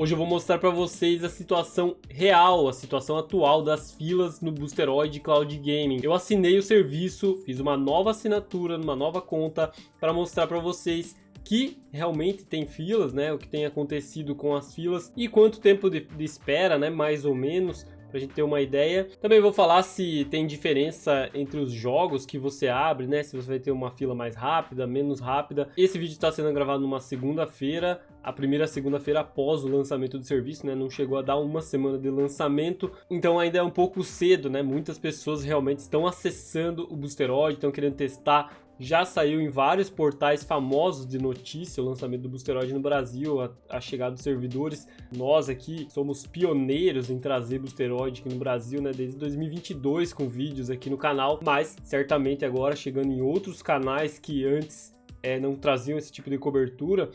Hoje eu vou mostrar para vocês a situação real, a situação atual das filas no Boosteroid Cloud Gaming. Eu assinei o serviço, fiz uma nova assinatura numa nova conta para mostrar para vocês que realmente tem filas, né? O que tem acontecido com as filas e quanto tempo de espera, né? Mais ou menos, pra gente ter uma ideia. Também vou falar se tem diferença entre os jogos que você abre, né? Se você vai ter uma fila mais rápida, menos rápida. Esse vídeo está sendo gravado numa segunda-feira, a primeira segunda-feira após o lançamento do serviço, né? Não chegou a dar uma semana de lançamento, então ainda é um pouco cedo, né? Muitas pessoas realmente estão acessando o Boosteroid, estão querendo testar. Já saiu em vários portais famosos de notícia o lançamento do Boosteroid no Brasil, a chegada dos servidores. Nós aqui somos pioneiros em trazer Boosteroid aqui no Brasil, né, desde 2022 com vídeos aqui no canal, mas certamente agora chegando em outros canais que antes não traziam esse tipo de cobertura,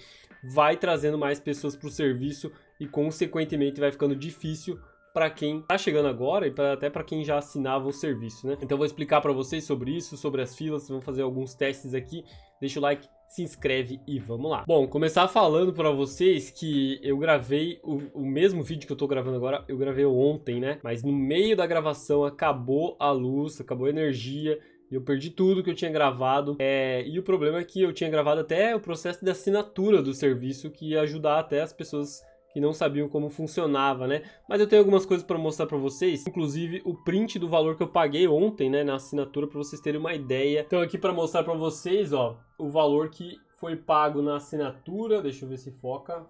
vai trazendo mais pessoas para o serviço e consequentemente vai ficando difícil para quem tá chegando agora e até para quem já assinava o serviço, né? Então eu vou explicar para vocês sobre isso, sobre as filas, vamos fazer alguns testes aqui. Deixa o like, se inscreve e vamos lá. Bom, começar falando para vocês que eu gravei o mesmo vídeo que eu tô gravando agora, eu gravei ontem, né? Mas no meio da gravação acabou a luz, acabou a energia, e eu perdi tudo que eu tinha gravado. E o problema é que eu tinha gravado até o processo de assinatura do serviço, que ia ajudar até as pessoas que não sabiam como funcionava, né? Mas eu tenho algumas coisas para mostrar para vocês, inclusive o print do valor que eu paguei ontem, né, na assinatura, para vocês terem uma ideia. Então aqui para mostrar para vocês, ó, o valor que foi pago na assinatura. Deixa eu ver se foca. R$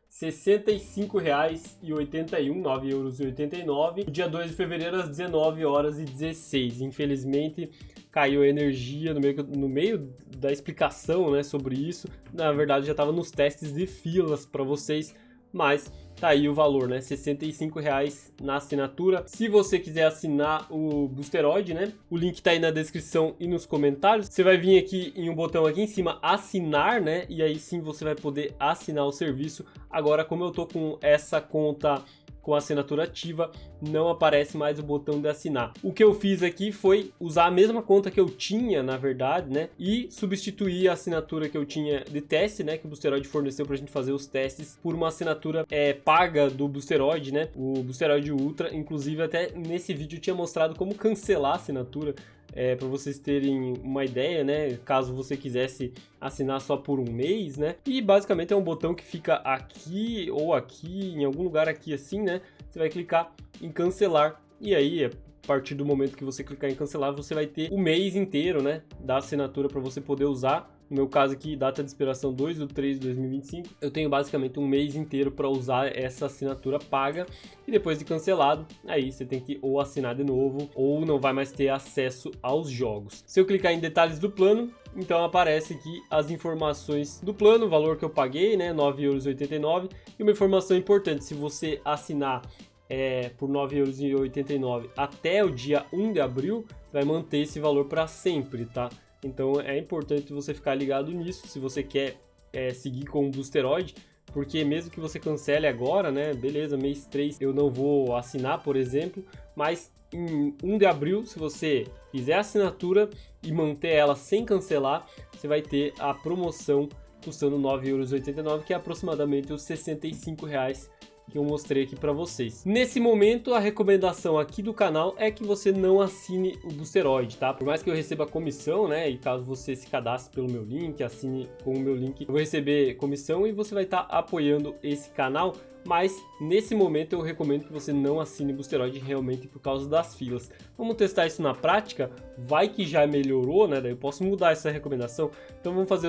65,81, 9,89 €, no dia 2 de fevereiro às 19h16. Infelizmente caiu a energia no meio da explicação, né, sobre isso. Na verdade já estava nos testes de filas para vocês, mas tá aí o valor, né, R$ 65,00 na assinatura. Se você quiser assinar o Boosteroid, né, o link tá aí na descrição e nos comentários. Você vai vir aqui em um botão aqui em cima, assinar, né, e aí sim você vai poder assinar o serviço. Agora, como eu tô com essa conta com a assinatura ativa, não aparece mais o botão de assinar. O que eu fiz aqui foi usar a mesma conta que eu tinha, na verdade, né, e substituir a assinatura que eu tinha de teste, né, que o Boosteroid forneceu pra gente fazer os testes, por uma assinatura paga do Boosteroid, né, o Boosteroid Ultra. Inclusive até nesse vídeo eu tinha mostrado como cancelar a assinatura, para vocês terem uma ideia, né, caso você quisesse assinar só por um mês, né, e basicamente é um botão que fica aqui ou aqui, em algum lugar aqui assim, né, você vai clicar em cancelar e aí a partir do momento que você clicar em cancelar, você vai ter o mês inteiro, né, da assinatura para você poder usar. No meu caso aqui, data de expiração 2/3/2025, eu tenho basicamente um mês inteiro para usar essa assinatura paga, e depois de cancelado, aí você tem que ou assinar de novo, ou não vai mais ter acesso aos jogos. Se eu clicar em detalhes do plano, então aparece aqui as informações do plano, o valor que eu paguei, né, R$ 9,89 €, e uma informação importante: se você assinar por R$ 9,89 € até o dia 1 de abril, vai manter esse valor para sempre, tá? Então é importante você ficar ligado nisso, se você quer seguir com o Boosteroid, porque mesmo que você cancele agora, né, beleza, mês 3 eu não vou assinar, por exemplo, mas em 1 de abril, se você fizer a assinatura e manter ela sem cancelar, você vai ter a promoção custando R$ 9,89 €, que é aproximadamente os R$ 65,00 que eu mostrei aqui para vocês. Nesse momento, a recomendação aqui do canal é que você não assine o Boosteroid, tá? Por mais que eu receba comissão, né, e caso você se cadastre pelo meu link, assine com o meu link, eu vou receber comissão e você vai estar apoiando esse canal. Mas nesse momento eu recomendo que você não assine Boosteroid realmente por causa das filas. Vamos testar isso na prática, vai que já melhorou, né? Daí eu posso mudar essa recomendação. Então vamos fazer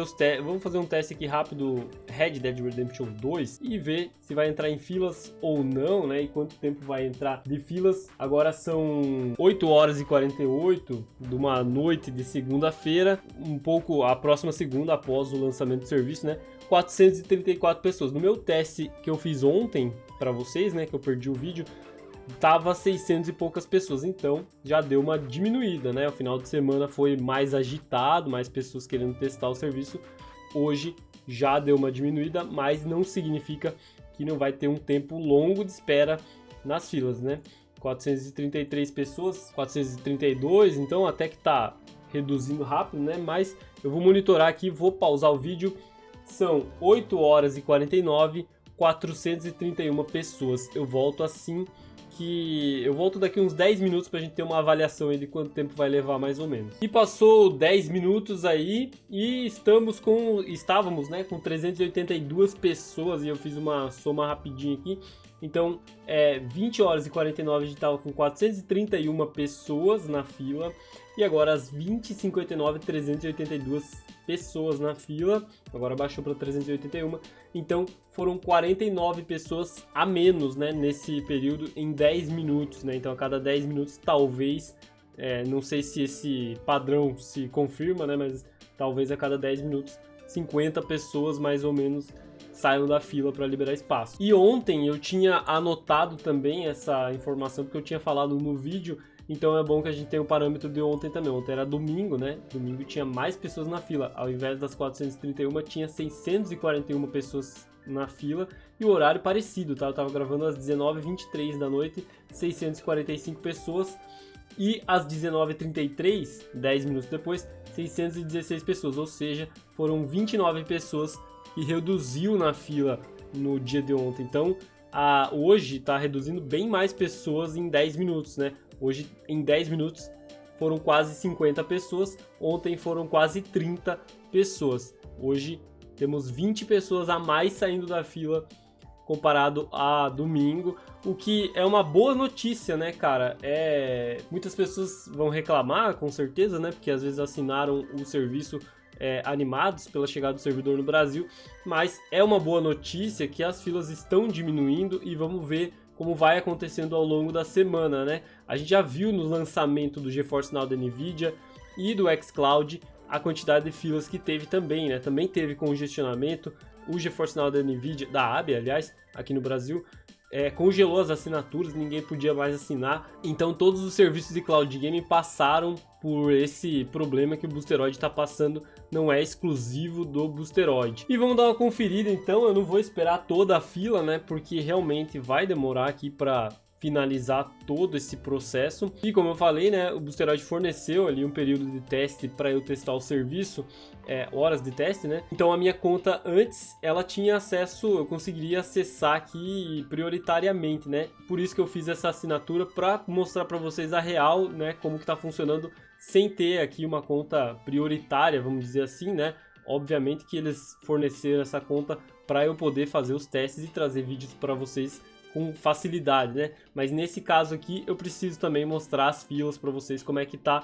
um teste aqui rápido, Red Dead Redemption 2, e ver se vai entrar em filas ou não, né? E quanto tempo vai entrar de filas. Agora são 8h48 de uma noite de segunda-feira, um pouco a próxima segunda após o lançamento do serviço, né? 434 pessoas. No meu teste que eu fiz ontem para vocês, né, que eu perdi o vídeo, tava 600 e poucas pessoas, então já deu uma diminuída, né? O final de semana foi mais agitado, mais pessoas querendo testar o serviço. Hoje já deu uma diminuída, mas não significa que não vai ter um tempo longo de espera nas filas, né? 433 pessoas, 432, então até que tá reduzindo rápido, né? Mas eu vou monitorar aqui, vou pausar o vídeo são 8 horas e 49, 431 pessoas. Eu volto assim eu volto daqui uns 10 minutos pra gente ter uma avaliação aí de quanto tempo vai levar mais ou menos. E passou 10 minutos aí e estávamos, né, com 382 pessoas, e eu fiz uma soma rapidinho aqui. Então, 20 horas e 49 a gente estava com 431 pessoas na fila. E agora às 20h59, 382 pessoas na fila. Agora baixou para 381. Então foram 49 pessoas a menos, né, nesse período em 10 minutos. Né? Então a cada 10 minutos talvez, não sei se esse padrão se confirma, né, mas talvez a cada 10 minutos 50 pessoas mais ou menos saiam da fila para liberar espaço. E ontem eu tinha anotado também essa informação porque eu tinha falado no vídeo. Então é bom que a gente tenha o parâmetro de ontem também. Ontem era domingo, né? Domingo tinha mais pessoas na fila. Ao invés das 431, tinha 641 pessoas na fila. E o horário parecido, tá? Eu tava gravando às 19h23 da noite, 645 pessoas. E às 19h33, 10 minutos depois, 616 pessoas. Ou seja, foram 29 pessoas que reduziu na fila no dia de ontem. Então, hoje tá reduzindo bem mais pessoas em 10 minutos, né? Hoje, em 10 minutos, foram quase 50 pessoas. Ontem foram quase 30 pessoas. Hoje, temos 20 pessoas a mais saindo da fila comparado a domingo. O que é uma boa notícia, né, cara? Muitas pessoas vão reclamar, com certeza, né? Porque às vezes assinaram o serviço animados pela chegada do servidor no Brasil. Mas é uma boa notícia que as filas estão diminuindo e vamos ver como vai acontecendo ao longo da semana, né? A gente já viu no lançamento do GeForce Now da Nvidia e do xCloud a quantidade de filas que teve também, né? Também teve congestionamento. O GeForce Now da Nvidia, da AB, aliás, aqui no Brasil, congelou as assinaturas, ninguém podia mais assinar. Então todos os serviços de cloud gaming passaram por esse problema que o Boosteroid está passando, não é exclusivo do Boosteroid. E vamos dar uma conferida então, eu não vou esperar toda a fila, né, porque realmente vai demorar aqui para finalizar todo esse processo. E como eu falei, né, o Boosteroid forneceu ali um período de teste para eu testar o serviço, horas de teste, né? Então a minha conta antes, ela tinha acesso, eu conseguiria acessar aqui prioritariamente, né? Por isso que eu fiz essa assinatura para mostrar para vocês a real, né, como que tá funcionando sem ter aqui uma conta prioritária, vamos dizer assim, né? Obviamente que eles forneceram essa conta para eu poder fazer os testes e trazer vídeos para vocês com facilidade, né? Mas nesse caso aqui eu preciso também mostrar as filas para vocês como é que tá.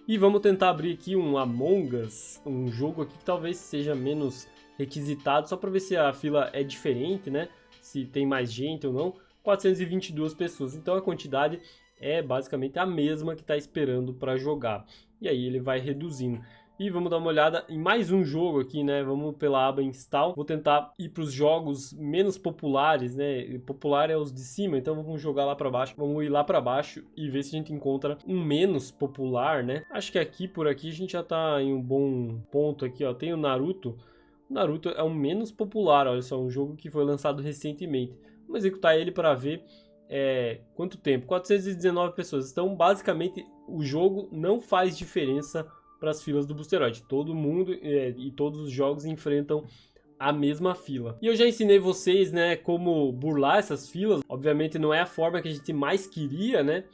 E vamos tentar abrir aqui um Among Us, um jogo aqui que talvez seja menos requisitado, só para ver se a fila é diferente, né? Se tem mais gente ou não. 422 pessoas, então a quantidade é basicamente a mesma que está esperando para jogar. E aí ele vai reduzindo. E vamos dar uma olhada em mais um jogo aqui, né? Vamos pela aba Install. Vou tentar ir para os jogos menos populares, né? Popular é os de cima, então vamos jogar lá para baixo. Vamos ir lá para baixo e ver se a gente encontra um menos popular, né? Acho que por aqui a gente já tá em um bom ponto aqui, ó. Tem o Naruto. O Naruto é um menos popular, olha só, um jogo que foi lançado recentemente. Vamos executar ele para ver quanto tempo. 419 pessoas. Então, basicamente, o jogo não faz diferença para as filas do Boosteroid. Todo mundo e todos os jogos enfrentam a mesma fila. E eu já ensinei vocês, né, como burlar essas filas. Obviamente não é a forma que a gente mais queria, né?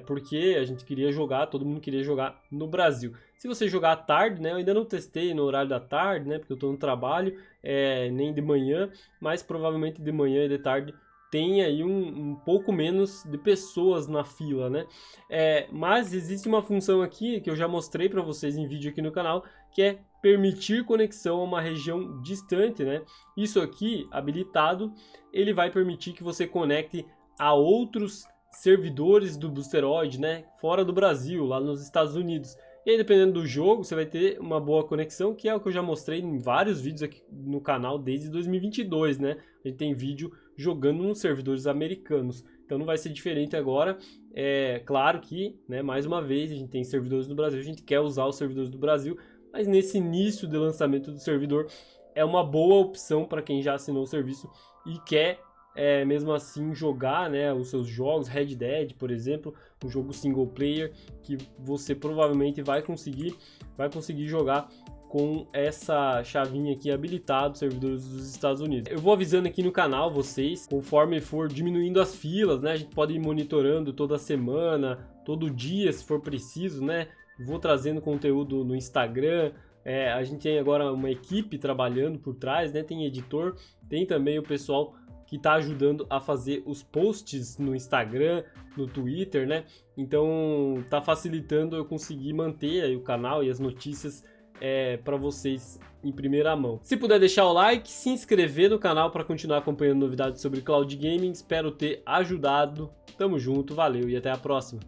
Porque a gente queria jogar, todo mundo queria jogar no Brasil. Se você jogar à tarde, né, eu ainda não testei no horário da tarde, né, porque eu estou no trabalho, nem de manhã, mas provavelmente de manhã e de tarde tem aí um pouco menos de pessoas na fila, né? Mas existe uma função aqui que eu já mostrei para vocês em vídeo aqui no canal, que é permitir conexão a uma região distante, né? Isso aqui, habilitado, ele vai permitir que você conecte a outros servidores do Boosteroid, né? Fora do Brasil, lá nos Estados Unidos. E aí, dependendo do jogo, você vai ter uma boa conexão, que é o que eu já mostrei em vários vídeos aqui no canal desde 2022, né? A gente tem vídeo jogando nos servidores americanos, então não vai ser diferente agora. Claro que, né, mais uma vez, a gente tem servidores no Brasil, a gente quer usar os servidores do Brasil, mas nesse início de lançamento do servidor, é uma boa opção para quem já assinou o serviço e quer mesmo assim jogar, né, os seus jogos, Red Dead, por exemplo, um jogo single player que você provavelmente vai conseguir jogar com essa chavinha aqui habilitado, servidores dos Estados Unidos. Eu vou avisando aqui no canal vocês, conforme for diminuindo as filas, né? A gente pode ir monitorando toda semana, todo dia, se for preciso, né? Vou trazendo conteúdo no Instagram. A gente tem agora uma equipe trabalhando por trás, né? Tem editor, tem também o pessoal que está ajudando a fazer os posts no Instagram, no Twitter, né? Então tá facilitando eu conseguir manter aí o canal e as notícias para vocês em primeira mão. Se puder deixar o like, se inscrever no canal para continuar acompanhando novidades sobre Cloud Gaming, espero ter ajudado. Tamo junto, valeu e até a próxima.